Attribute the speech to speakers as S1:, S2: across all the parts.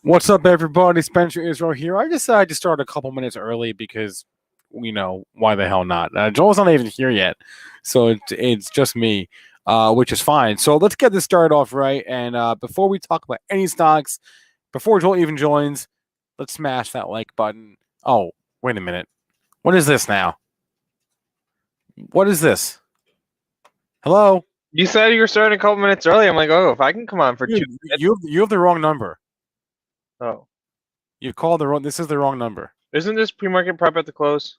S1: What's up, everybody? Spencer Israel here. I decided to start a couple minutes early because, why the hell not? Joel's not even here yet, so it's just me, which is fine. So let's get this started off right. And before we talk about any stocks, before Joel even joins, let's smash that like button. Oh, wait a minute. What is this now? What is this? Hello?
S2: You said you were starting a couple minutes early. I'm like, oh, if I can come on for
S1: Dude,
S2: 2 minutes.
S1: you have the wrong number.
S2: Oh.
S1: You called the wrong. This is the wrong number.
S2: Isn't this pre-market prep at the close?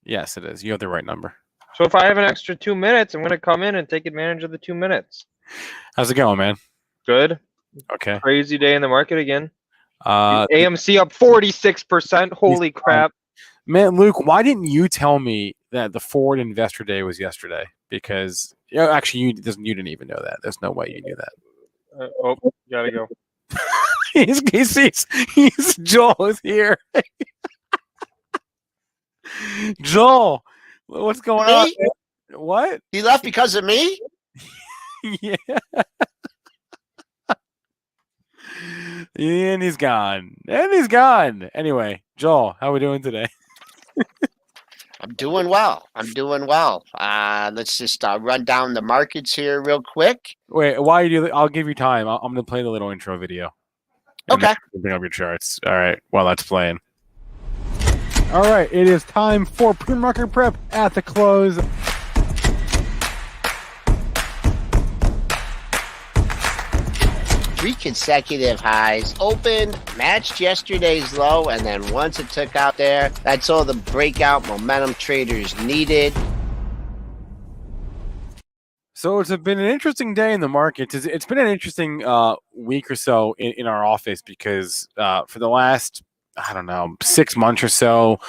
S1: Yes, it is. You have the right number.
S2: So if I have an extra 2 minutes, I'm going to come in and take advantage of the 2 minutes.
S1: How's it going, man?
S2: Good.
S1: Okay.
S2: Crazy day in the market again. AMC up 46%. Holy crap.
S1: Man, Luke, why didn't you tell me that the Ford Investor Day was yesterday? Because actually, you didn't even know that. There's no way you knew that.
S2: Gotta go.
S1: he's Joel is here. Joel, what's going on? What?
S3: He left because of me?
S1: Yeah. And he's gone. Anyway, Joel, how are we doing today?
S3: I'm doing well. Let's just run down the markets here real quick.
S1: Wait, while you do that, I'll give you time. I'm going to play the little intro video.
S3: Okay.
S1: Bring up your charts. All right, while that's playing. All right, it is time for pre-market prep at the close.
S3: Three consecutive highs, opened, matched yesterday's low, and then once it took out there, that's all the breakout momentum traders needed.
S1: So it's been an interesting day in the market. It's been an interesting week or so in our office because for the last, 6 months or so,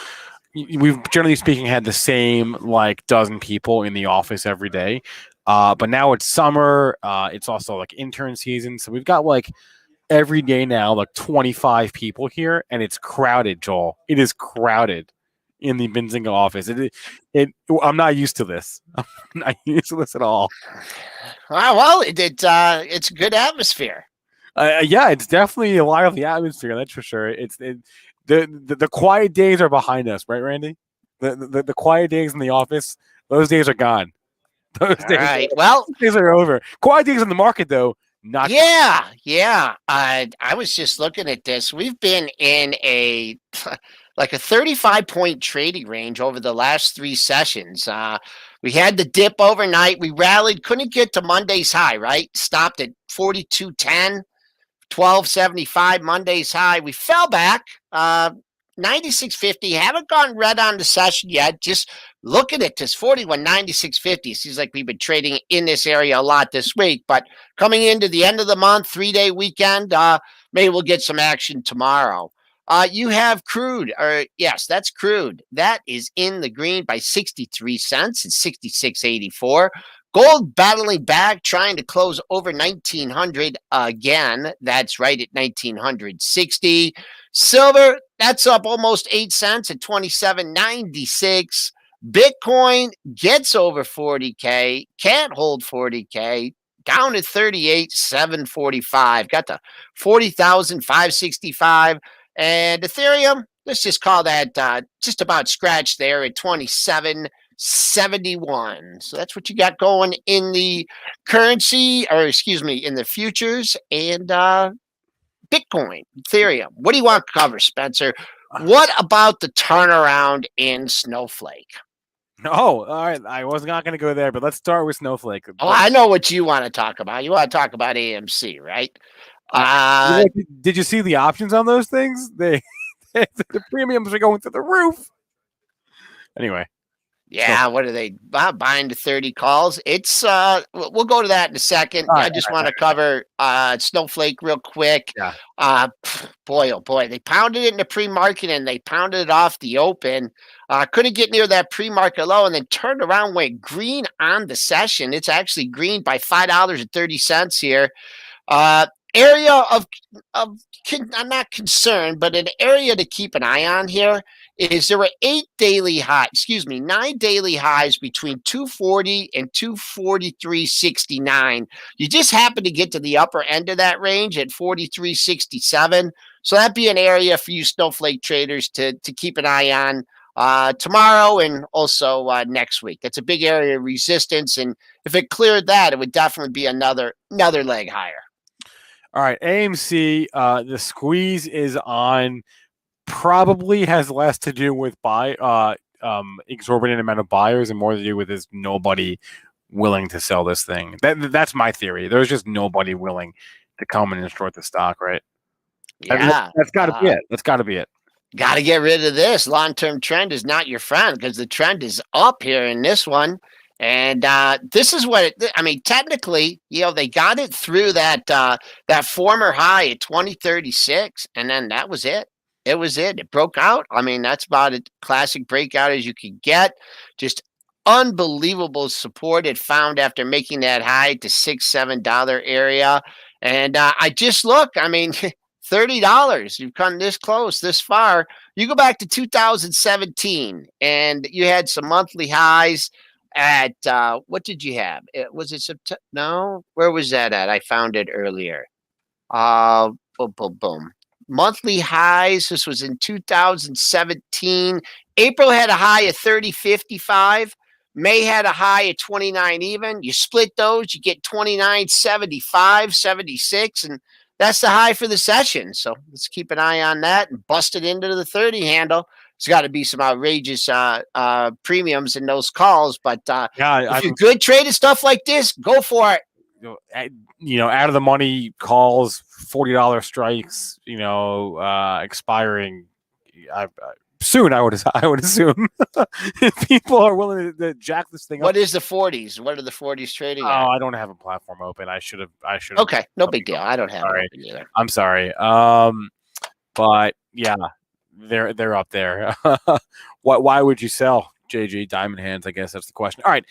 S1: we've generally speaking had the same dozen people in the office every day. But now it's summer. It's also intern season. So we've got every day now 25 people here, and it's crowded, Joel. It is crowded in the Benzinga office. I'm not used to this. I'm not used to this at all.
S3: Well, it's a good atmosphere.
S1: Yeah, it's definitely a lively atmosphere. That's for sure. The quiet days are behind us, right, Randy? The quiet days in the office, those days are gone. Those days are over. Quiet days in the market, though, not.
S3: Yeah. I was just looking at this. We've been in a 35-point trading range over the last 3 sessions. We had the dip overnight. We rallied, couldn't get to Monday's high, right? Stopped at 42.10, 12.75 Monday's high. We fell back. 96.50. Haven't gone red on the session yet. Just looking at this 41.96.50. Seems like we've been trading in this area a lot this week, but coming into the end of the month, 3-day weekend, maybe we'll get some action tomorrow. You have crude, yes, that's crude. That is in the green by 63 cents. It's 66.84. Gold battling back, trying to close over 1900 again. That's right at 1960. Silver, that's up almost 8 cents at 27.96. Bitcoin gets over 40K, can't hold 40K, down at 38,745. Got to 40,565. And Ethereum, let's just call that just about scratched there at 27.71. So that's what you got going in the currency, or excuse me, in the futures and Bitcoin, Ethereum. What do you want to cover, Spencer? What about the turnaround in Snowflake?
S1: Oh, all right. I was not going to go there, but let's start with Snowflake.
S3: Oh, I know what you want to talk about. You want to talk about AMC, right?
S1: Did you see the options on those things? The premiums are going through the roof. Anyway.
S3: Yeah, what are they buying to 30 calls? It's we'll go to that in a second. I just want to cover Snowflake real quick.
S1: Yeah.
S3: Boy, oh boy, they pounded it in the pre-market and they pounded it off the open. Couldn't get near that pre-market low and then turned around, went green on the session. It's actually green by $5.30 here. Area of I'm not concerned, but an area to keep an eye on here is there were 9 daily highs between 240 and 243.69. You just happen to get to the upper end of that range at 43.67. So that'd be an area for you Snowflake traders to keep an eye on tomorrow and also next week. That's a big area of resistance, and if it cleared that, it would definitely be another leg higher.
S1: All right, AMC, the squeeze is on. Probably has less to do with exorbitant amount of buyers and more to do with is nobody willing to sell this thing. That's my theory. There's just nobody willing to come in and short the stock, right?
S3: Yeah,
S1: that's got to be it. That's got to be it.
S3: Got to get rid of this. Long-term trend is not your friend because the trend is up here in this one. And this is what technically, they got it through that former high at 2036, and then that was it. It was it. It broke out. I mean, that's about a classic breakout as you could get. Just unbelievable support it found after making that high to $6-7 area. And I just look, $30. You've come this close, this far. You go back to 2017, and you had some monthly highs at what did you have? Was it September? No, where was that at? I found it earlier. Boom, boom, boom. Monthly highs. This was in 2017. April had a high of 30.55. May had a high of 29 even. You split those, you get 29.75, 76, and that's the high for the session. So let's keep an eye on that and bust it into the 30 handle. There's got to be some outrageous premiums in those calls, but if you're good trading stuff like this, go for it.
S1: Out of the money calls, $40 strikes, expiring soon. I would assume if people are willing to jack this thing up.
S3: What is the 40s? What are the 40s trading?
S1: Oh, I don't have a platform open. I should have.
S3: Okay, no big deal. I don't have it open either.
S1: I'm sorry. But yeah, they're up there. Why would you sell JG Diamond Hands? I guess that's the question. All right.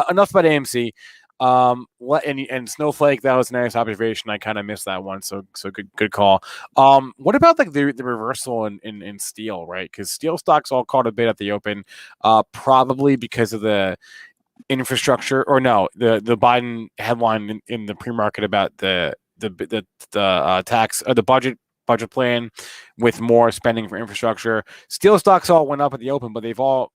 S1: Enough about AMC. And Snowflake, that was a nice observation. I kind of missed that one, so good call. What about like the reversal in steel, right? Because steel stocks all caught a bit at the open, probably because of the infrastructure, or no, the Biden headline in the pre-market about the tax, the budget plan with more spending for infrastructure. Steel stocks all went up at the open, but they all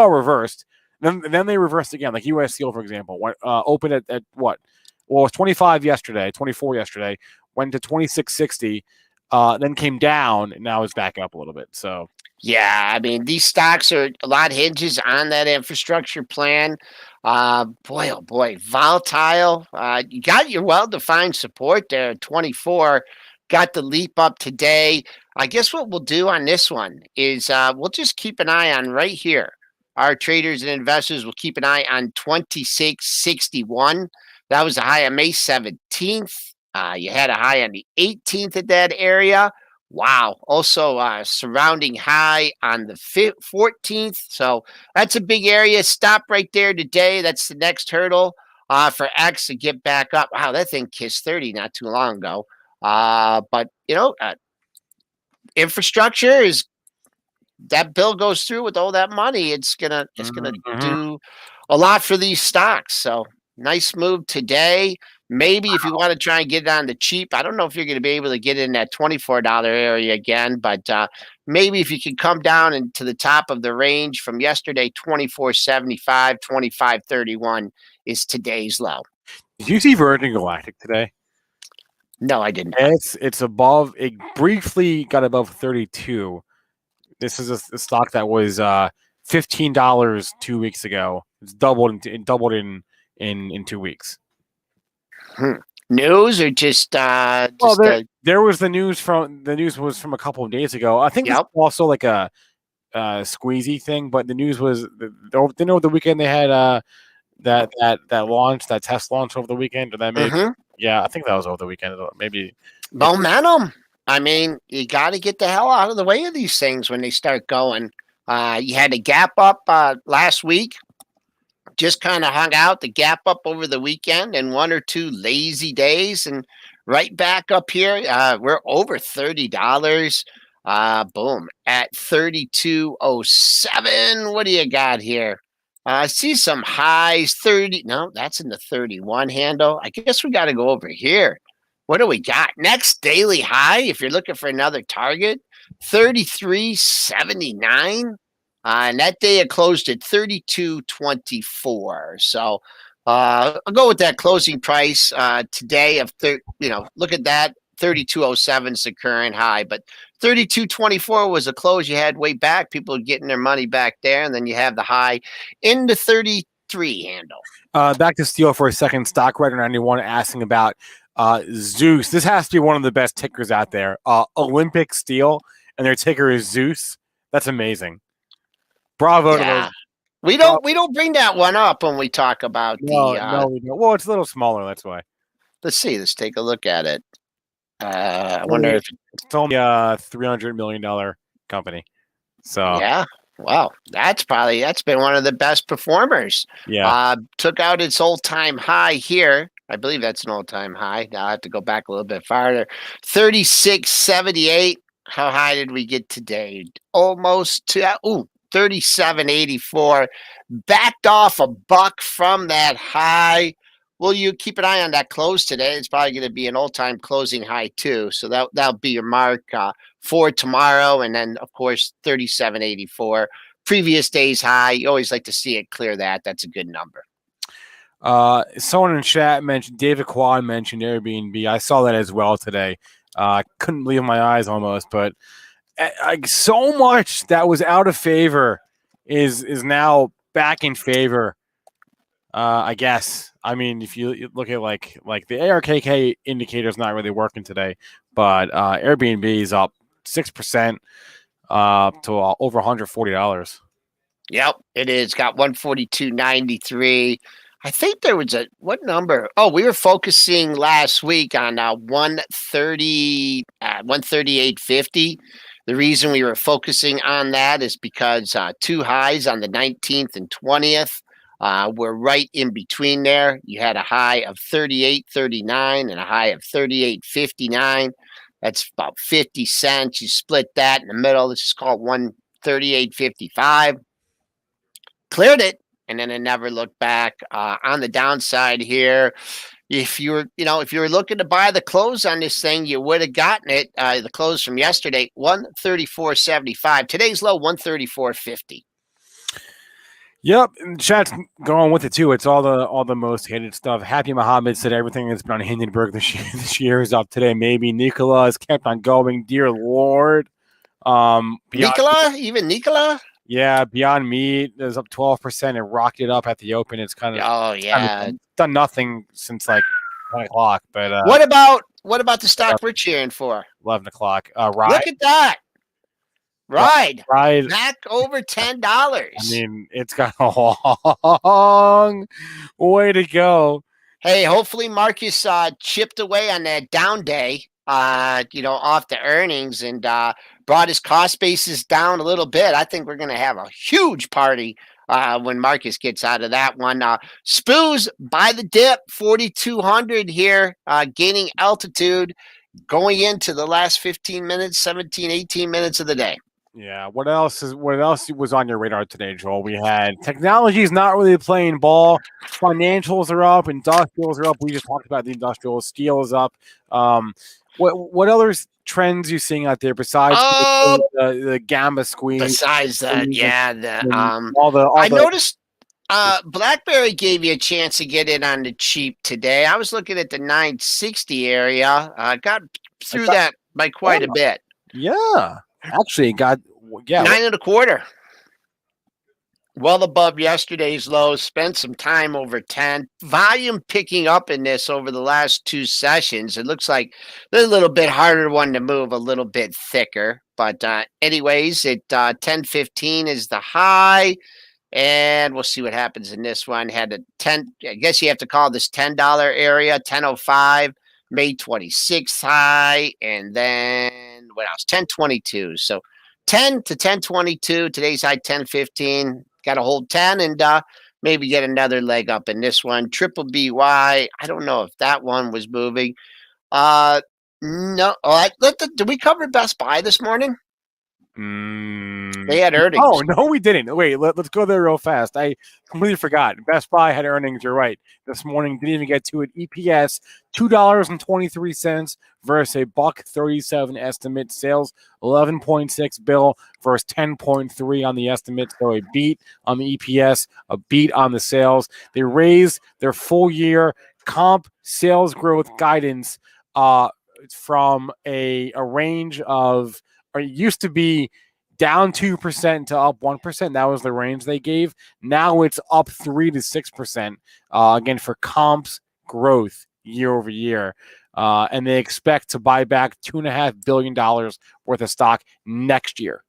S1: reversed. Then they reversed again, like U.S. Steel, for example, went open at what? Well, it was 24 yesterday, went to 26.60, then came down, and now is back up a little bit. So
S3: yeah, these stocks are a lot hinges on that infrastructure plan. Boy, oh boy, volatile. You got your well-defined support there at 24. Got the leap up today. I guess what we'll do on this one is we'll just keep an eye on right here. Our traders and investors will keep an eye on 26.61. That was a high on May 17th. You had a high on the 18th at that area. Wow. Also surrounding high on the 14th. So that's a big area. Stop right there today. That's the next hurdle for X to get back up. Wow, that thing kissed 30 not too long ago. But, infrastructure is, that bill goes through with all that money, it's gonna do a lot for these stocks. So nice move today. Maybe if you want to try and get it on the cheap, I don't know if you're going to be able to get in that $24 area again, but maybe if you can come down into the top of the range from yesterday, 24.75, 25.31 is today's low.
S1: Did you see Virgin Galactic today?
S3: No, I didn't.
S1: It's above. It briefly got above 32. This is a stock that was $15 2 weeks ago. It's doubled in 2 weeks.
S3: News or just
S1: there was the news was from a couple of days ago. I think it's also like a squeezy thing, but the news was the weekend they had that launch, that test launch over the weekend, or that maybe yeah, I think that was over the weekend. Maybe
S3: momentum. You got to get the hell out of the way of these things when they start going. You had a gap up last week. Just kind of hung out the gap up over the weekend and 1 or 2 lazy days, and right back up here. We're over $30. Boom, at 32.07. What do you got here? I see some highs. 30. No, that's in the 31 handle. I guess we got to go over here. What do we got? Next daily high, if you're looking for another target, 33.79. And that day it closed at 32.24. So I'll go with that closing price today of look at that. 32.07 is the current high, but 32.24 was a close you had way back. People are getting their money back there, and then you have the high in the 33 handle.
S1: Back to steel for a second. Stock Writer 91 asking about Zeus. This has to be one of the best tickers out there. Olympic Steel, and their ticker is Zeus. That's amazing. Bravo to those.
S3: We don't bring that one up when we talk about
S1: no, we don't. Well, it's a little smaller. That's why.
S3: Let's see. Let's take a look at it. I wonder if
S1: it's only a $300 million company. So
S3: yeah. Wow, that's been one of the best performers.
S1: Yeah.
S3: Took out its all-time high here. I believe that's an all-time high. Now I have to go back a little bit farther. 36.78. How high did we get today? Almost to 37.84. Backed off a buck from that high. Well, you keep an eye on that close today. It's probably going to be an all-time closing high too. So that'll be your mark for tomorrow. And then, of course, 37.84. Previous day's high. You always like to see it clear that. That's a good number.
S1: Someone in chat mentioned, David Kwan mentioned Airbnb. I saw that as well today. Couldn't believe my eyes almost, but so much that was out of favor is now back in favor. I guess. I mean, if you look at like the ARKK indicator is not really working today, but Airbnb is up 6% to over $140.
S3: Yep, it is. Got 142.93. I think there was what number? Oh, we were focusing last week on 138.50. The reason we were focusing on that is because two highs on the 19th and 20th. We're right in between there. You had a high of 38.39 and a high of 38.59. That's about 50 cents. You split that in the middle. This is called 138.55. Cleared it, and then it never looked back. On the downside here, if you were looking to buy the close on this thing, you would have gotten it. The close from yesterday, 134.75. Today's low, 134.50.
S1: Yep, and chat's going with it too. It's all the most hated stuff. Happy Muhammad said everything that's been on Hindenburg this year is up today. Maybe Nikola has kept on going. Dear Lord,
S3: Nikola.
S1: Yeah, Beyond Meat is up 12%. It rocketed up at the open. It's kind of done nothing since like 1 o'clock. But
S3: what about the stock we're cheering for?
S1: 11 o'clock.
S3: Look at that. Ride
S1: back
S3: over $10.
S1: I mean, it's got a long way to go.
S3: Hey, hopefully Marcus chipped away on that down day, off the earnings and brought his cost basis down a little bit. I think we're going to have a huge party when Marcus gets out of that one. Spoos by the dip, 4,200 here, gaining altitude, going into the last 15 minutes, 17, 18 minutes of the day.
S1: Yeah. What else was on your radar today, Joel? We had technology is not really playing ball. Financials are up. Industrials are up. We just talked about the industrials. Steel is up. What other trends you seeing out there besides the gamma squeeze?
S3: Besides that, I noticed Blackberry gave you a chance to get in on the cheap today. I was looking at the 960 area. Got through that by quite a bit.
S1: Yeah. Actually, got
S3: 9.25. Well above yesterday's low. Spent some time over 10. Volume picking up in this over the last two sessions. It looks like a little bit harder one to move, a little bit thicker. But anyways, 10.15 is the high. And we'll see what happens in this one. Had a 10. I guess you have to call this $10 area, 10.05. May 26th high, and then what else? 10.22. So 10 to 10.22. Today's high 10.15. Got to hold 10 and maybe get another leg up in this one. Triple BY. I don't know if that one was moving. No. Did we cover Best Buy this morning? They had earnings.
S1: Oh, no, we didn't. Wait, let's go there real fast. I completely forgot. Best Buy had earnings. You're right. This morning, didn't even get to it. EPS, $2.23 versus a $1.37 estimate. Sales, 11.6 bill versus 10.3 on the estimate. So a beat on the EPS, a beat on the sales. They raised their full year comp sales growth guidance from a range of, or it used to be down 2% to up 1%. That was the range they gave. Now it's up 3 to 6%, again, for comps growth year over year. And they expect to buy back $2.5 billion worth of stock next year.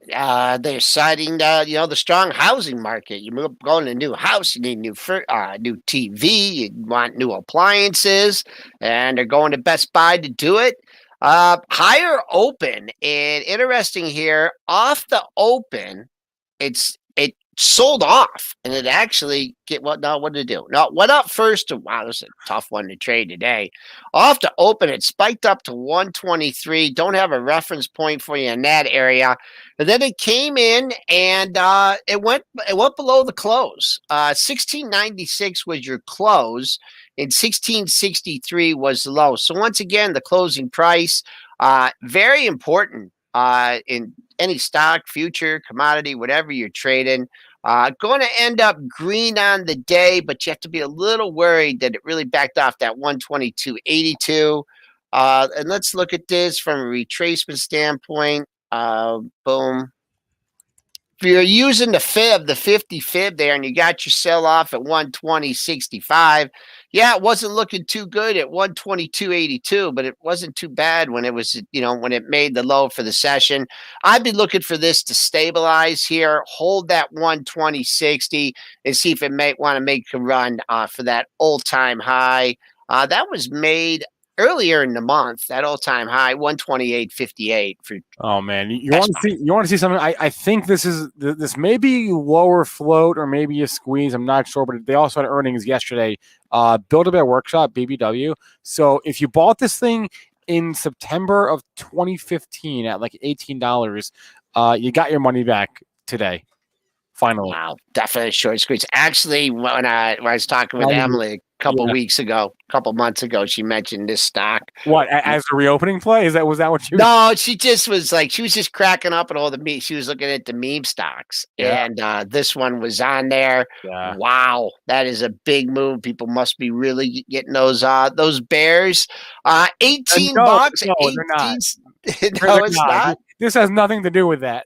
S3: They're citing the strong housing market. You move going to a new house, you need new TV, you want new appliances, and they're going to Best Buy to do it. Higher open, and interesting here, off the open, it sold off, and it actually what did it do? No, it went up first. Wow, this is a tough one to trade today. Off the open, it spiked up to 123. Don't have a reference point for you in that area. And then it came in and it went below the close. 1696 was your close, and 1663 was the low. So once again, the closing price, very important in any stock, future, commodity, whatever you're trading. Going to end up green on the day, but you have to be a little worried that it really backed off that 122.82. And let's look at this from a retracement standpoint. Boom. If you're using the 50 fib there, and you got your sell off at 120.65, yeah, it wasn't looking too good at 122.82, but it wasn't too bad when it was, when it made the low for the session. I'd be looking for this to stabilize here, hold that 120.60, and see if it may want to make a run for that all-time high. That was made earlier in the month, that all-time high, 128.58 for.
S1: Oh man, you want to see something? I think this may be lower float or maybe a squeeze. I'm not sure, but they also had earnings yesterday. Build-A-Bear Workshop, BBW. So if you bought this thing in September of 2015 at like $18, you got your money back today. Finally.
S3: Wow, definitely short squeeze. Actually, when I was talking with Emily a couple months ago, she mentioned this stock.
S1: What, as a reopening play? Was that what you?
S3: No, she just was like, she was just cracking up at all the meme. She was looking at the meme stocks, and this one was on there. Yeah. Wow, that is a big move. People must be really getting those bears. $18.
S1: No,
S3: 18.
S1: They're not.
S3: No, it's not.
S1: This has nothing to do with that.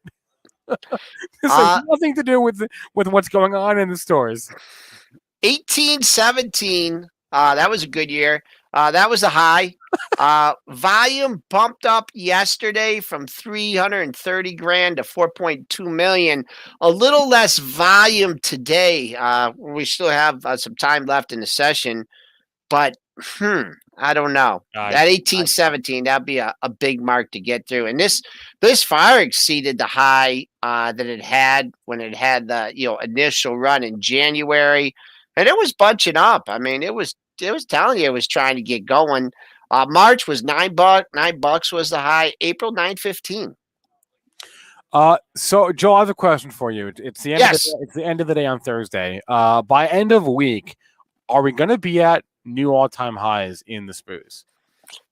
S1: This has nothing to do with what's going on in the stores.
S3: 1817. That was a good year. That was a high. Volume bumped up yesterday from 330 grand to 4.2 million. A little less volume today. We still have some time left in the session, but I don't know. That 1817, that'd be a big mark to get through. And this far exceeded the high that it had when it had the initial run in January. And it was bunching up. I mean, it was telling you it was trying to get going. March was $9. $9 was the high. April, 9.15.
S1: So Joel, I have a question for you. It's the end of the day on Thursday. By end of week, are we going to be at new all-time highs in the SPOOs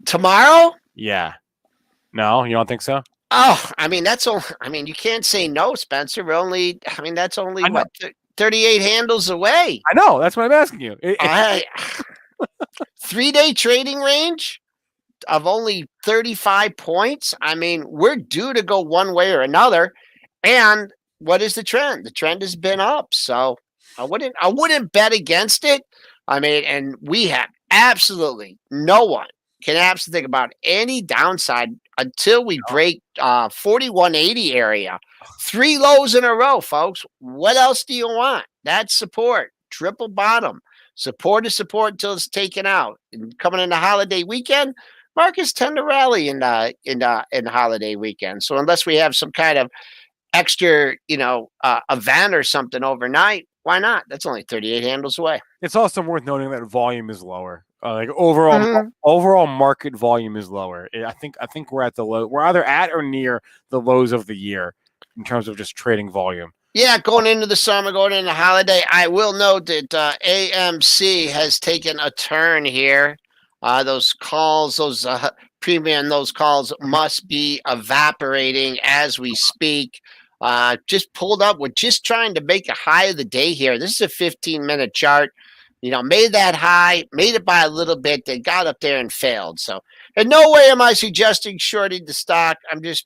S3: tomorrow?
S1: Yeah. No, you don't think so?
S3: Oh, I mean, that's all. I mean, you can't say no, Spencer. That's only what 38 handles away.
S1: I know. That's what I'm asking you.
S3: 3-day trading range of only 35 points. I mean, we're due to go one way or another. And what is the trend? The trend has been up. So I wouldn't bet against it. I mean, and we have absolutely no one can absolutely think about any downside until we break 4180 area. 3 lows in a row, folks. What else do you want? That's support. Triple bottom. Support is support until it's taken out. And coming into holiday weekend, markets tend to rally in holiday weekend. So unless we have some kind of extra, event or something overnight, why not? That's only 38 handles away.
S1: It's also worth noting that volume is lower. Like overall,
S3: Mhm.
S1: overall market volume is lower. I think we're at the low. We're either at or near the lows of the year in terms of just trading volume.
S3: Yeah, going into the summer, going into the holiday, I will note that AMC has taken a turn here. Those calls, those premium, those calls must be evaporating as we speak. Just pulled up. We're just trying to make a high of the day here. This is a 15-minute chart. Made that high, made it by a little bit. They got up there and failed. So, in no way am I suggesting shorting the stock. I'm just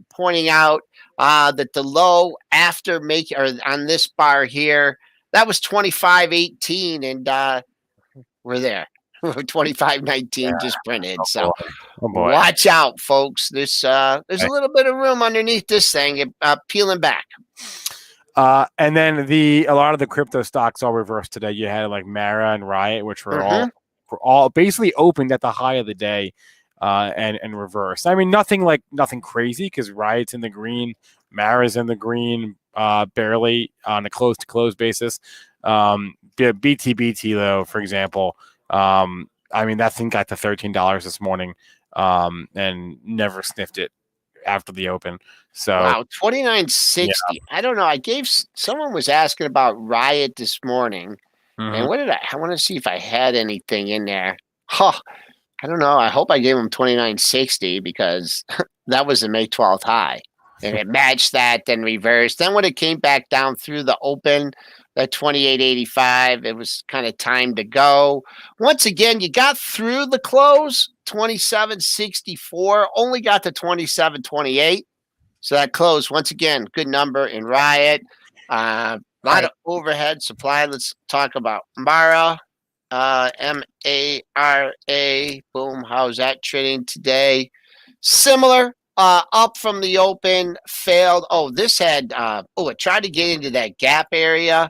S3: pointing out that the low after making or on this bar here, that was 25.18, and we're there. 25.19 just printed. So
S1: Oh boy.
S3: watch out, folks. There's a little bit of room underneath this thing, peeling back.
S1: And then a lot of the crypto stocks all reversed today. You had like Mara and Riot, which were all basically opened at the high of the day, and reversed. I mean, nothing crazy because Riot's in the green, Mara's in the green, barely on a close to close basis. BTBT though, for example, I mean that thing got to $13 this morning, and never sniffed it after the open. So
S3: wow, 29.60.
S1: Yeah.
S3: I don't know. Someone was asking about Riot this morning, and what did I want to see if I had anything in there. Huh. I don't know. I hope I gave him 29.60 because that was the May 12th high. And it matched that, then reversed. Then when it came back down through the open, that 28.85, it was kind of time to go. Once again, you got through the close, 27.64, only got to 27.28. So that close, once again, good number in Riot. A lot of overhead supply. Let's talk about Mara. MARA. Boom. How's that trading today? Similar. Up from the open, failed. Oh, this had it tried to get into that gap area.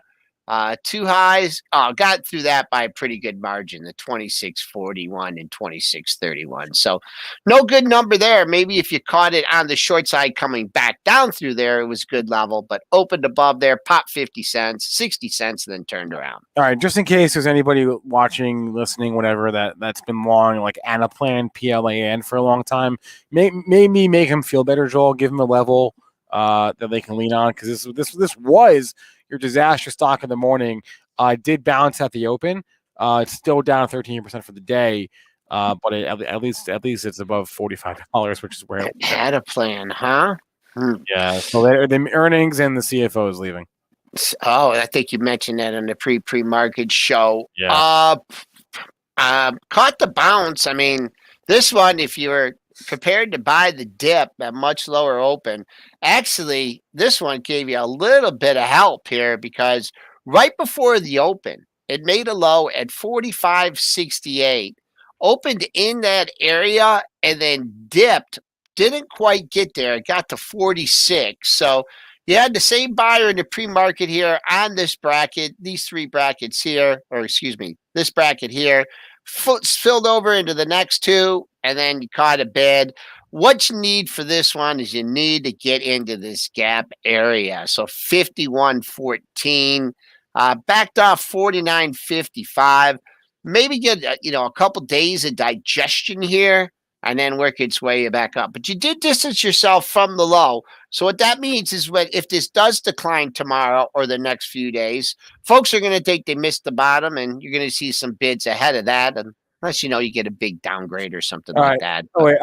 S3: Two highs. Got through that by a pretty good margin, the 26.41 and 26.31. So no good number there. Maybe if you caught it on the short side coming back down through there, it was good level, but opened above there, popped 50 cents, 60 cents, and then turned around.
S1: All right, just in case there's anybody watching, listening, whatever, that's been long, like Anaplan, PLAN for a long time, maybe make him feel better, Joel. Give him a level that they can lean on, because this was your disaster stock in the morning. Did bounce at the open. It's still down 13% for the day, but at least it's above $45, which is where it
S3: had a plan, huh?
S1: Yeah. So the earnings and the CFO is leaving.
S3: Oh, I think you mentioned that on the pre-market show.
S1: Yeah.
S3: Caught the bounce. I mean, this one, if you were prepared to buy the dip at much lower open, actually, this one gave you a little bit of help here because right before the open, it made a low at 45.68, opened in that area, and then dipped. Didn't quite get there. It got to 46. So you had the same buyer in the pre-market here on this bracket, these three brackets here, or excuse me, this bracket here, filled over into the next two, and then you caught a bid. What you need for this one is you need to get into this gap area. So 51.14, backed off 49.55. Maybe get a couple days of digestion here, and then work its way back up. But you did distance yourself from the low. So what that means is if this does decline tomorrow or the next few days, folks are going to think they missed the bottom, and you're going to see some bids ahead of that, unless you get a big downgrade or something like that.
S1: Oh, wait,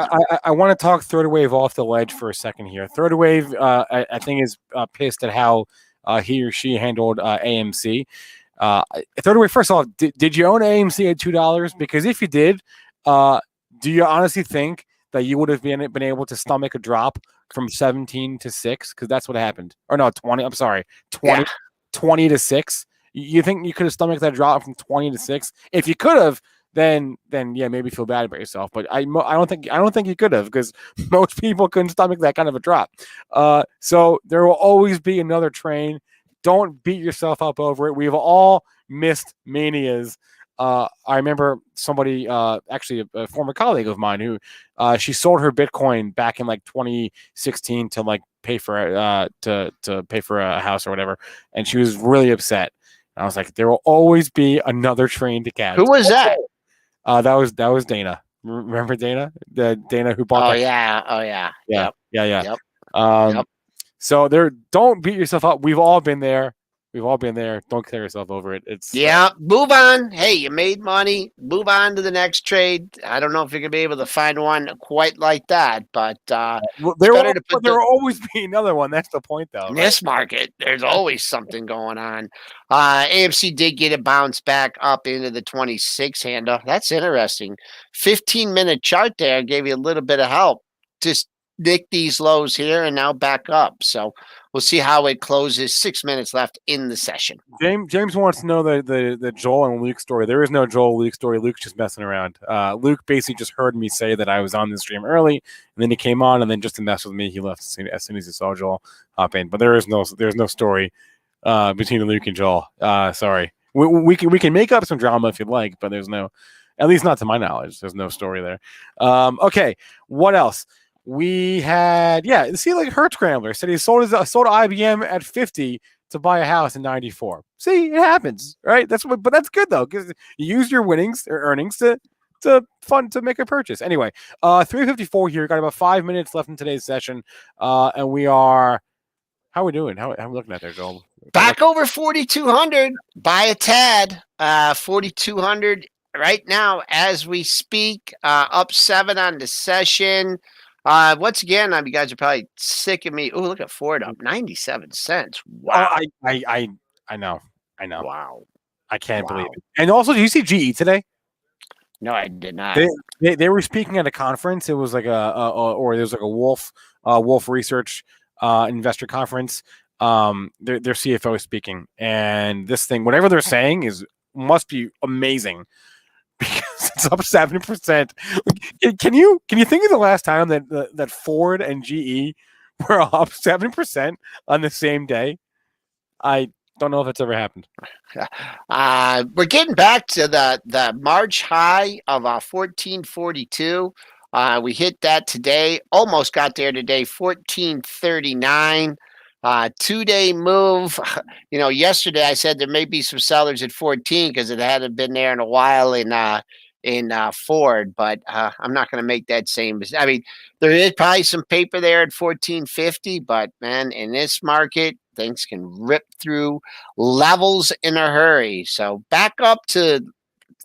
S1: I want to talk Third Wave off the ledge for a second here. Third Wave, I think, is pissed at how he or she handled AMC. Third Wave, first off, did you own AMC at $2? Because if you did, do you honestly think that you would have been able to stomach a drop from 17 to 6? Because that's what happened. Or no, 20. I'm sorry, 20, 20 to 6. You think you could have stomached that drop from 20 to 6? If you could have, then yeah, maybe feel bad about yourself. But I don't think you could have, because most people couldn't stomach that kind of a drop. So there will always be another train. Don't beat yourself up over it. We've all missed manias. I remember somebody, actually a former colleague of mine, who she sold her Bitcoin back in like 2016 to like pay for to pay for a house or whatever, and she was really upset. And I was like, there will always be another train to catch.
S3: Who was that?
S1: That was Dana. Remember Dana? The Dana who bought
S3: Oh
S1: that.
S3: yeah.
S1: Yeah.
S3: Yep.
S1: Yeah.
S3: Yep.
S1: Um, so don't beat yourself up. We've all been there. Don't tear yourself over it. It's
S3: Yeah, move on. Hey, you made money. Move on to the next trade. I don't know if you're gonna be able to find one quite like that, but it's better to put
S1: there
S3: the
S1: will always be another one. That's the point, though,
S3: in
S1: right?
S3: this market. There's always something going on. AMC did get a bounce back up into the 26 handle. That's interesting. 15-minute chart there gave you a little bit of help. Just nick these lows here and now back up. So we'll see how it closes. 6 minutes left in the session.
S1: James wants to know the Joel and Luke story. There is no Joel Luke story. Luke's just messing around. Luke basically just heard me say that I was on the stream early, and then he came on, and then just to mess with me, he left as soon as he saw Joel hop in. But there's no story between Luke and Joel. Sorry, we can make up some drama if you'd like, but there's no, at least not to my knowledge. There's no story there. Okay, what else? We had see, like Hertz Scrambler said he sold IBM at 50 to buy a house in 94. See, it happens, right? But that's good though, because you use your winnings or earnings to make a purchase. Anyway, 354 here. Got about 5 minutes left in today's session, and we are. How are we doing? How are we looking at there, Joel?
S3: Back over 4,200 by a tad. 4,200 right now as we speak. Up 7 on the session. Once again, you guys are probably sick of me. Oh, look at Ford up 97 cents. Wow.
S1: I know.
S3: Wow.
S1: I can't believe it. And also, did you see GE today?
S3: No, I did not.
S1: They were speaking at a conference. It was like or there was like a Wolf Research investor conference. Their CFO is speaking, and this thing, whatever they're saying, must be amazing because it's up 7%. Can you think of the last time that Ford and GE were up 7% on the same day? I don't know if it's ever happened.
S3: We're getting back to the March high of 1442. We hit that today. Almost got there today. 1439. 2-day move. Yesterday I said there may be some sellers at 14 because it hadn't been there in a while in Ford, but I'm not going to make that same. I mean, there is probably some paper there at 1450, but man, in this market, things can rip through levels in a hurry. So back up to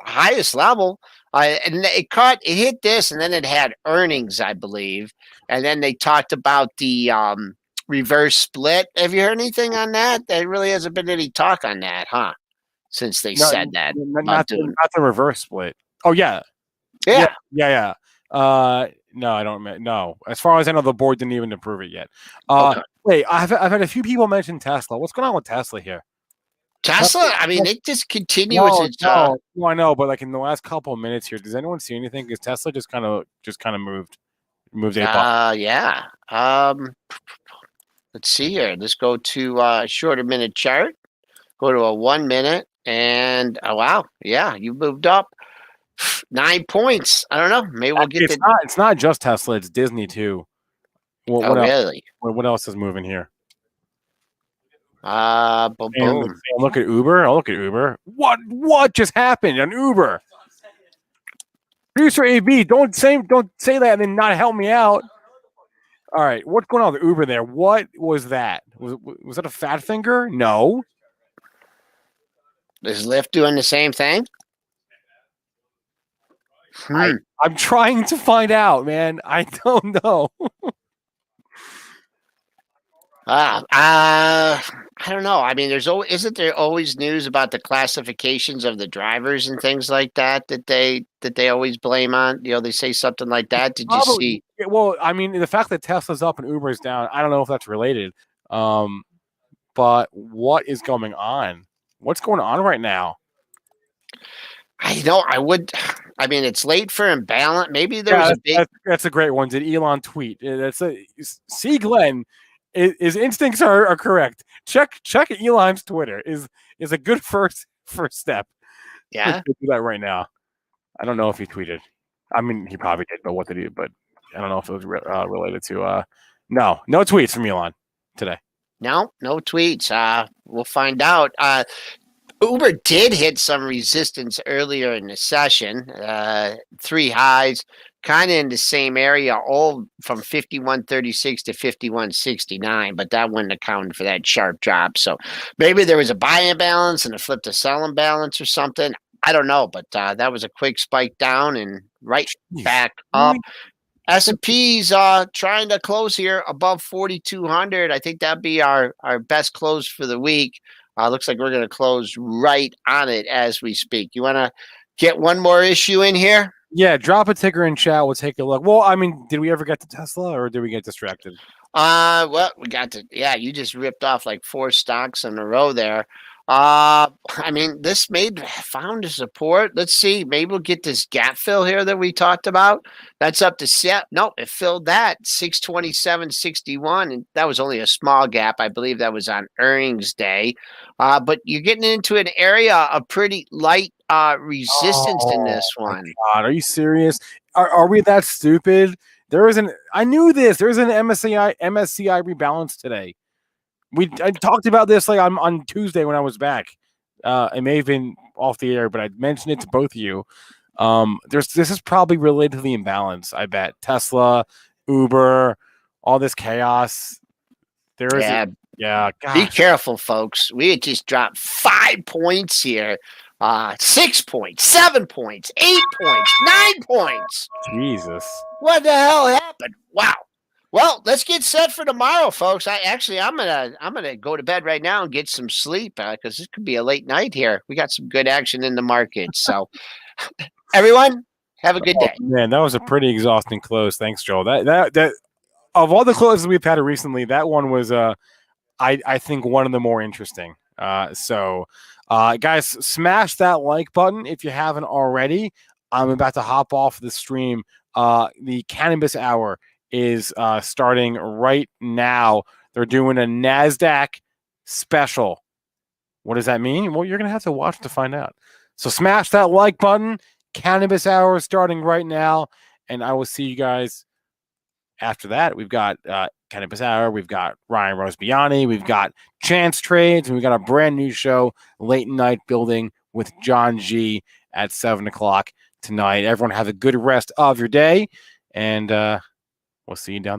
S3: highest level. And it hit this, and then it had earnings, I believe, and then they talked about the reverse split. Have you heard anything on that? There really hasn't been any talk on that, huh? Since they said that.
S1: Not the reverse split. Oh yeah. No, I don't. No, as far as I know, the board didn't even approve it yet.
S3: Okay.
S1: Wait, I've had a few people mention Tesla. What's going on with Tesla here?
S3: Tesla, I mean, it just continues.
S1: No, I know, but like in the last couple of minutes here, does anyone see anything? Because Tesla just kind of moved
S3: yeah. Let's see here. Let's go to a shorter minute chart. Go to a 1 minute, and oh wow, yeah, you moved up 9 points. I don't know. Maybe we'll get
S1: It's not just Tesla. It's Disney too. What else?
S3: Really?
S1: What else is moving here?
S3: Boom.
S1: Look at Uber. Oh, look at Uber. What just happened on Uber? Producer AB, don't say that and then not help me out. All right, what's going on with Uber there? What was that? Was that a fat finger? No.
S3: Is Lyft doing the same thing?
S1: I'm trying to find out, man. I don't know.
S3: I don't know. I mean, isn't there always news about the classifications of the drivers and things like that they always blame on? They say something like that. Did you see?
S1: Well, I mean, the fact that Tesla's up and Uber's down, I don't know if that's related. But what is going on? What's going on right now?
S3: I mean, it's late for imbalance. Maybe there's
S1: that's a great one. Did Elon tweet? See, Glenn. His instincts are correct. Check Elon's Twitter is a good first step.
S3: Yeah,
S1: do that right now. I don't know if he tweeted. I mean, he probably did, but what did he? But I don't know if it was related to. No tweets from Elon today.
S3: No tweets. We'll find out. Uber did hit some resistance earlier in the session. 3 highs, kind of in the same area, all from 51.36 to 51.69, but that wouldn't account for that sharp drop. So maybe there was a buy imbalance and a flip to sell imbalance or something. I don't know, but that was a quick spike down and right back up. S&P's trying to close here above 4,200. I think that'd be our best close for the week. Looks like we're going to close right on it as we speak. You want to get one more issue in here?
S1: Yeah, drop a ticker in chat. We'll take a look. Well, I mean, did we ever get to Tesla or did we get distracted?
S3: Well, we got to, yeah, you just ripped off like 4 stocks in a row there. I mean, this found a support. Let's see. Maybe we'll get this gap fill here that we talked about. That's up to set. Nope, it filled that 627.61, and that was only a small gap. I believe that was on earnings day. But you're getting into an area of pretty light resistance in this one.
S1: God, are you serious? Are we that stupid? I knew this. There is an MSCI rebalance today. I talked about this like on Tuesday when I was back. It may have been off the air, but I mentioned it to both of you. This is probably related to the imbalance. I bet Tesla, Uber, all this chaos. God.
S3: Be careful, folks. We had just dropped 5 points here. 6 points, 7 points, 8 points, 9 points.
S1: Jesus.
S3: What the hell happened? Wow. Well, let's get set for tomorrow, folks. I'm gonna go to bed right now and get some sleep because this could be a late night here. We got some good action in the market. So, everyone, have a good day.
S1: Man, that was a pretty exhausting close. Thanks, Joel. That of all the closes we've had recently, that one was I think one of the more interesting. So, guys, smash that like button if you haven't already. I'm about to hop off the stream. The Cannabis Hour is starting right now. They're doing a NASDAQ special. What does that mean? Well, you're going to have to watch to find out. So smash that like button. Cannabis Hour starting right now. And I will see you guys after that. We've got Cannabis Hour. We've got Ryan Rosbiani. We've got Chance Trades. And we've got a brand new show, Late Night Building with John G at 7 o'clock tonight. Everyone have a good rest of your day. And we'll see you down